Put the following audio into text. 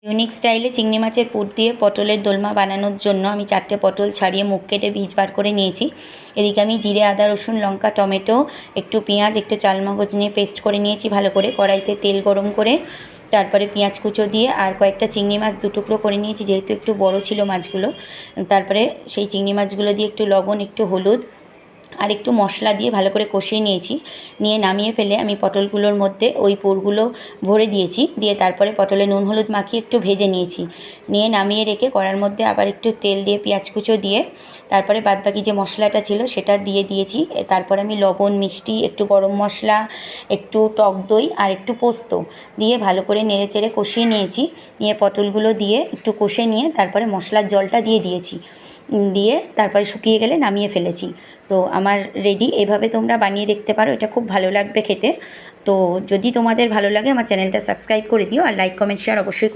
Unique স্টাইলে চিংড়ি মাছের পুর দিয়ে পটলের দোলমা বানানোর জন্য আমি 4টে পটল ছাড়িয়ে মুখ কেটে বীজ বার করে নিয়েছি। এদিকে আমি জিরে, আদা, রসুন, লঙ্কা, টমেটো, একটু পেঁয়াজ, একটু চালমগজ নিয়ে পেস্ট করে নিয়েছি ভালো করে। কড়াইতে তেল গরম করে তারপরে পেঁয়াজ কুচো দিয়ে আর কয়েকটা চিংড়ি মাছ 2 টুকরো করে নিয়েছি, যেহেতু একটু বড় ছিল মাছগুলো। তারপরে সেই চিংড়ি মাছগুলো দিয়ে একটু লবণ, একটু হলুদ আর একটু মশলা দিয়ে ভালো করে কষিয়ে নিয়েছি। নিয়ে নামিয়ে ফেলে আমি পটলগুলোর মধ্যে ওই পুরগুলো ভরে দিয়েছি। দিয়ে তারপরে পটলে নুন হলুদ মাখিয়ে একটু ভেজে নিয়েছি। নিয়ে নামিয়ে রেখে কড়ার মধ্যে আবার একটু তেল দিয়ে পেঁয়াজ কুচো দিয়ে তারপরে বাদবাকি যে মশলাটা ছিল সেটা দিয়ে দিয়েছি। তারপরে আমি লবণ, মিষ্টি, একটু গরম মশলা, একটু টক দই আর একটু পোস্ত দিয়ে ভালো করে নেড়েচেড়ে কষিয়ে নিয়েছি। নিয়ে পটলগুলো দিয়ে একটু কষে নিয়ে তারপরে মশলার জলটা দিয়ে দিয়েছি। দিয়ে তারপরে শুকিয়ে গেলে নামিয়ে ফেলেছি। তো আমার রেডি। এভাবে তোমরা বানিয়ে দেখতে পারো, এটা খুব ভালো লাগবে খেতে। তো যদি তোমাদের ভালো লাগে আমার চ্যানেলটা সাবস্ক্রাইব করে দিও আর লাইক, কমেন্ট, শেয়ার অবশ্যই করে